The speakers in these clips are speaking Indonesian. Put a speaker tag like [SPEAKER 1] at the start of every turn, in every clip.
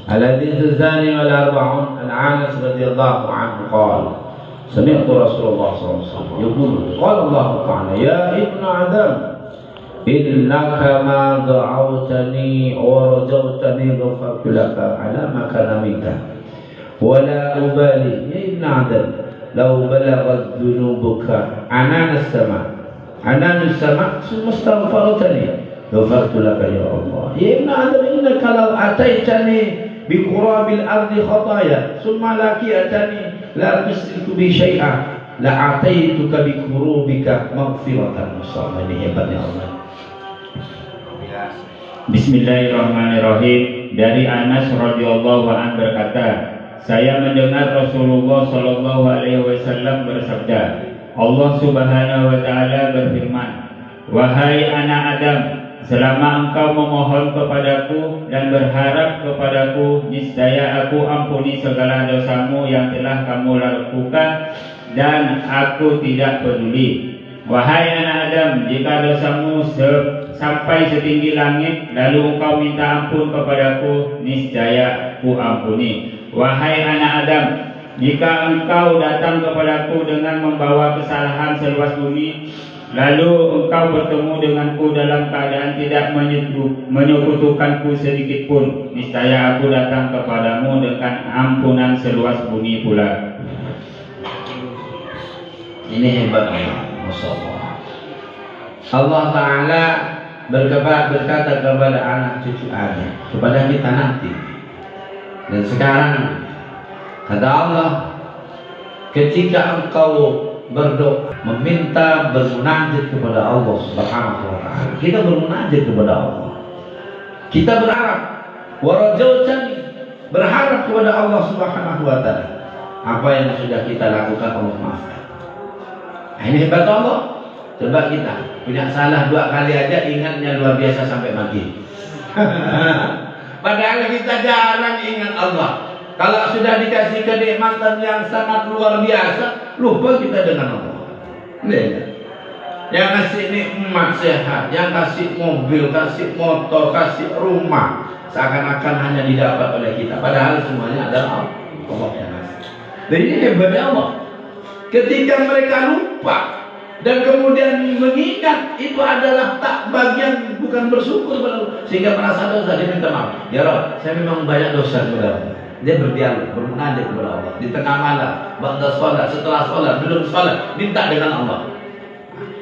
[SPEAKER 1] الحديث الثاني والأربعون عن أنس رضي الله عنه قال سمعت رسول الله صلى الله عليه وسلم يقول قال الله تعالى يا ابن آدم إنك ما دعوتني ورجوتني غفرت لك على ما كان منك ولا أبالي يا ابن آدم لو بلغت ذنوبك عنان السماء ثم استغفرتني غفرت لك يا الله يا ابن آدم إنك لو أتيتني بقراب الأرض خطايا ثم لقيتني لا تشرك بي شيئا لأعطيتك بقربك مغفرة مصابة. Ini hebatnya Allah.
[SPEAKER 2] Bismillahirrahmanirrahim. Dari Anas radhiyallahu anhu berkata, saya mendengar Rasulullah sallallahu alaihi wasallam bersabda, Allah Subhanahu wa taala berfirman, wahai anak Adam, selama engkau memohon kepadaku dan berharap kepadaku, niscaya aku ampuni segala dosamu yang telah kamu lakukan dan aku tidak peduli. Wahai anak Adam, jika dosamu sampai setinggi langit, lalu engkau minta ampun kepadaku, niscaya aku ampuni. Wahai anak Adam, jika engkau datang kepadaku dengan membawa kesalahan seluas bumi, lalu engkau bertemu denganku dalam keadaan tidak menyekutukanku sedikit pun, niscaya aku datang kepadamu dengan ampunan seluas bumi pula.
[SPEAKER 1] Ini hebat Allah, Masya Allah. Allah Ta'ala berkata kepada anak cucu Adam, kepada kita nanti. Dan sekarang kata Allah, ketika engkau berdoa, meminta, bermunajat kepada Allah Subhanahu wa taala, kita bermunajat kepada Allah, kita berharap, warajautani, berharap kepada Allah Subhanahu wa taala, apa yang sudah kita lakukan Allah maafkan. Nah, ini hebat Allah. Coba kita punya salah 2 kali aja ingatnya luar biasa sampai mati. Padahal kita jarang ingat Allah. Kalau sudah dikasih kenikmatan yang sangat luar biasa, lupa kita dengan Allah. Yang kasih nikmat sehat, yang kasih mobil, kasih motor, kasih rumah, seakan-akan hanya didapat oleh kita. Padahal semuanya adalah Allah yang kasih. Dan ini hebatnya Allah. Ketika mereka lupa dan kemudian mengingat, itu adalah tak bagian bukan bersyukur kepada Allah, sehingga merasa dosa, dia minta maaf. Ya Rabb, saya memang banyak dosa kepada Allah. Dia berdialog, bermunajat kepada Allah di tengah malam, ba'da sholat, setelah sholat, belum sholat, minta dengan Allah.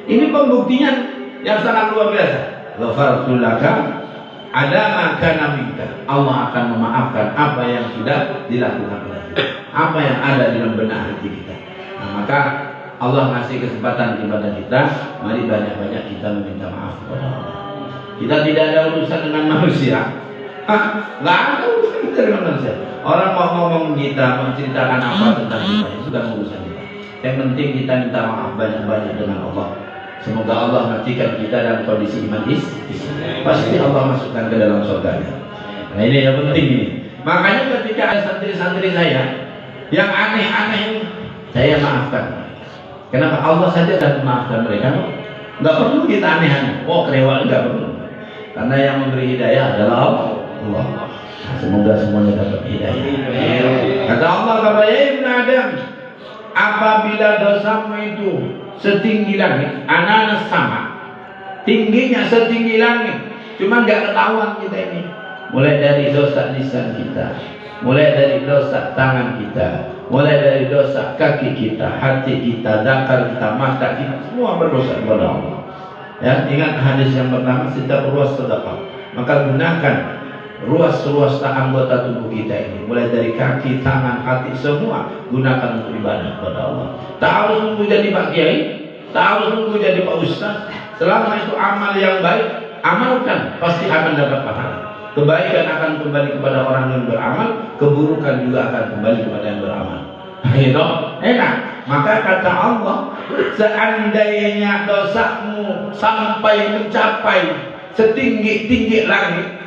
[SPEAKER 1] Ini pembuktian yang sangat luar biasa. Ghafartu laka ala ma kana minka. Allah akan memaafkan apa yang sudah dilakukan oleh kita, apa yang ada dalam benak hati kita. Nah, maka Allah ngasih kesempatan kepada kita, mari banyak-banyak kita meminta maaf kepada Allah. Kita tidak ada urusan dengan manusia. Nggak ada urusan kita dengan manusia. Orang mau ngomong kita, menceritakan apa tentang kita, itu bukan urusan kita. Yang penting kita minta maaf banyak-banyak dengan Allah. Semoga Allah matikan kita dalam kondisi iman Islam. Pasti Allah masukkan ke dalam surganya. Nah, ini yang penting ini. Makanya ketika ada santri-santri saya yang aneh-aneh, saya maafkan. Kenapa? Allah saja sudah memaafkan mereka. Nggak perlu kita aneh-aneh. Oh, kerewal nggak perlu. Karena yang memberi hidayah adalah Allah. Nah, semoga semuanya dapat hidayah. Kata Allah kepada Ibn Adam, apabila dosamu itu setinggi langit, ananas sama, tingginya setinggi langit, cuma nggak ketahuan kita ini. Mulai dari dosa lisan kita, mulai dari dosa tangan kita, mulai dari dosa kaki kita, hati kita, zakar kita, mata kita, semua berdosa kepada Allah. Ya, ingat hadis yang pertama, setiap ruas sedekah. Maka gunakan ruas-ruas anggota tubuh kita ini, mulai dari kaki, tangan, hati, semua gunakan untuk ibadah kepada Allah. Tak harus nunggu jadi Pak Kiai, tak harus nunggu jadi Pak Ustaz. Selama itu amal yang baik, amalkan, pasti akan dapat pahala. Kebaikan akan kembali kepada orang yang beramal, keburukan juga akan kembali kepada yang beramal. Itu enak. Maka kata Allah, seandainya dosamu sampai mencapai setinggi-tinggi langit,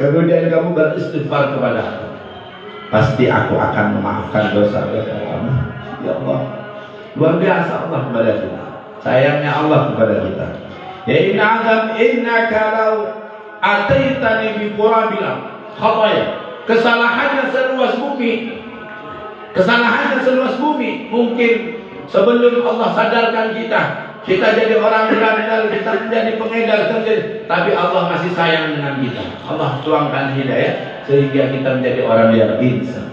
[SPEAKER 1] kemudian kamu beristighfar kepada aku, pasti aku akan memaafkan dosa-dosa kamu. Ya Allah, luar biasa Allah kepada kita, sayangnya Allah kepada kita. Ya Ibn Adam, innaka law ataitani bi qurabil khataya kesalahannya seluas bumi. Kesalahannya seluas bumi. Mungkin sebelum Allah sadarkan kita jadi orang berandal, kita menjadi pengedar, tapi Allah masih sayang dengan kita. Allah tuangkan hidayah sehingga kita menjadi orang yang insaf.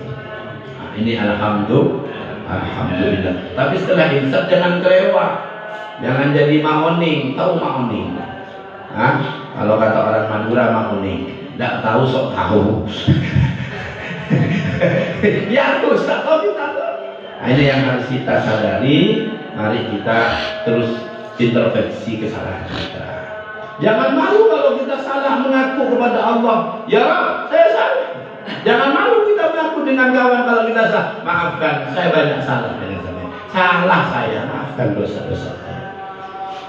[SPEAKER 1] Nah, ini alhamdulillah. Tapi setelah insaf jangan kelewat, jangan jadi maoning. Tahu maoning? Nah, kalau kata orang Madura maoning, tidak tahu sok tahu. Ya terus tak tahu kita tahu. Nah, ini yang harus kita sadari. Mari kita terus intervensi kesalahan kita. Jangan malu kalau kita salah mengaku kepada Allah. Ya Rabb, saya salah. Jangan malu kita mengaku dengan kawan kalau kita salah. Maafkan, saya banyak salah dengan saya. Salah saya, maafkan dosa-dosa saya.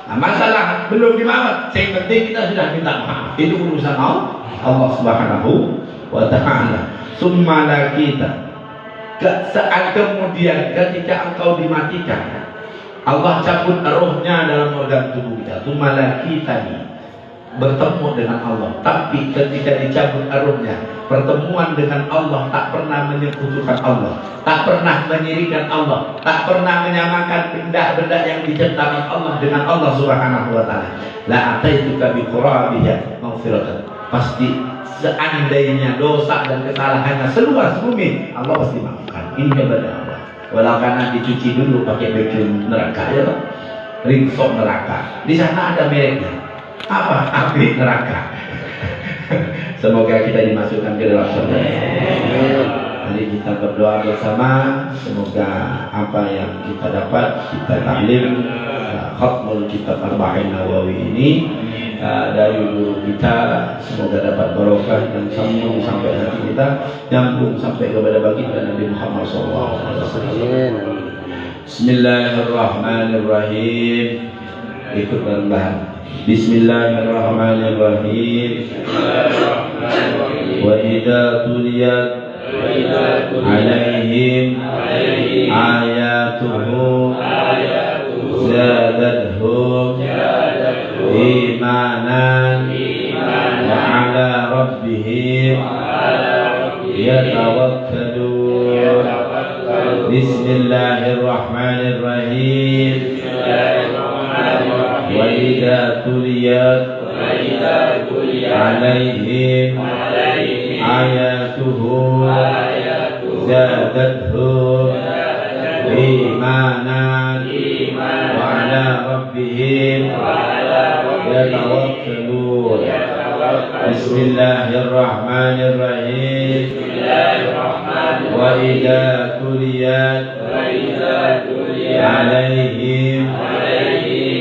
[SPEAKER 1] Nah, masalah belum dimaafkan. Yang penting kita sudah minta maaf. Itu urusan Allah Subhanahu wa Ta'ala. Summala kita. Saat kemudian ketika engkau dimatikan, Allah cabut rohnya dalam organ tubuh kita. Summala kita nih bertemu dengan Allah. Tapi ketika dicabut rohnya, pertemuan dengan Allah tak pernah menyekutukan Allah, tak pernah menyirikan Allah, tak pernah menyamakan benda-benda yang diciptakan Allah dengan Allah Subhanahu wa Ta'ala. La ataituka bi qurabiha maghfiratan. Pasti seandainya dosa dan kesalahannya seluas bumi, Allah pasti maafkan. Ini kepada Allah. Walau karena dicuci dulu pakai vacuum neraka, ya Pak. Ringsok neraka. Di sana ada mereknya. Apa? Api neraka. Semoga kita dimasukkan ke dalam surga. Mari kita berdoa bersama. Semoga apa yang kita dapat, kita taklim khatmul kitab Arba'in Nawawi ini dari guru kita, semoga dapat barokah dan sambung sampai hati kita, nyambung sampai kepada baginda Nabi Muhammad SAW. Bismillahirrahmanirrahim. Ikut bareng-bareng. Bismillahirrahmanirrahim. Wa idza tuliyat alaihim ayatuhu zadatuhum imanan wa ala rabbihim yatawakkalun. Bismillahirrahmanirrahim. Wa idza tuliyat alaihim ayatuhu zadatuhum imanan wa ala rabbihim yatawakkalun. Bismillahirrahmanirrahim. Wa idza tuliyat alaihim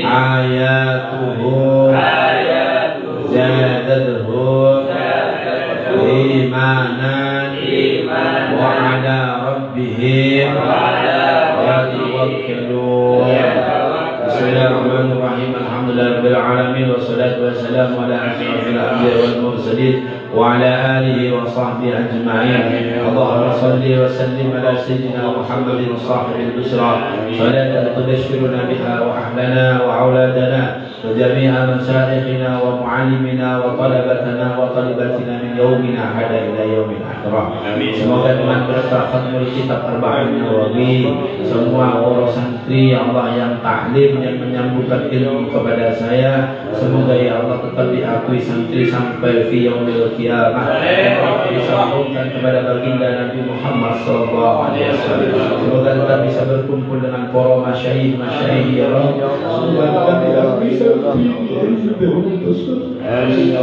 [SPEAKER 1] ayatuhu zadatuhum imanan wa ala rabbihim yatawakkalun. Bismillahirrahmanirrahim. Alhamdulillahirabbil alamin wassalatu wassalamu ala asyrafil anbiya'i wal mursalin wa ala alihi wa sahbihi ajma'in. Allahumma shalli wa sallim ala sayyidina Muhammadin sahibil busra salatan tubashshiruna biha wa ahlana wa auladana wa jami'a masyayikhina wa muallimina wa talabatana wa talibatina min yaumina hada ila yaumil akhirah. Semoga dengan berkah khatmul kitab Arba'in Nawawi, semua orang santri Allah yang taklim, yang menyambungkan ilmu kepada saya, semoga ya Allah tetap diakui santri sampai fi yaumil qiyamah, disambungkan kepada baginda Nabi Muhammad sallallahu alaihi wasallam. Semoga tetap bisa berkumpul dengan para masyayikh ya Allah. Semoga tetap diakui santri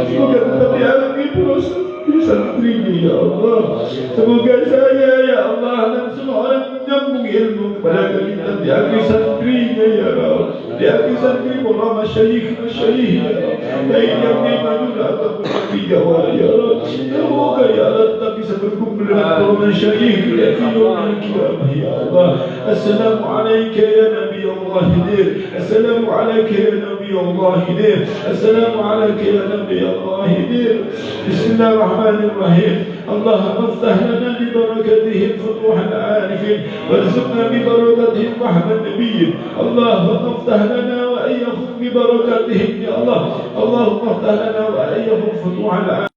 [SPEAKER 1] semoga tetap diakui proses santri ya Allah. Semoga saya ya Allah dan semua orang menyambung ilmu kepada kita, diakui santrinya ya Allah, diakui santri para masyayikh ya Allah, baik yang di Madura ataupun di Jawa ya Allah. Semoga ya Allah tetap bisa berkumpul dengan para masyayikh ya yaumil qiyamah ya Allah. Assalamu alayka ya Nabi Allah hidir. Assalamu alayka ya Nabi Allah hidir. Assalamu alayka ya Nabi Allah hidir. Bismillahirrahmanirrahim. Allahumma iftah lana bi barakatihim futuh al-arifin warzuqna bi barakatihim rahmat nabiyyin. Allahumma iftah lana wa iyyahum bi barakatihim ya Allah. Allahumma iftah lana wa iyyahum futuh al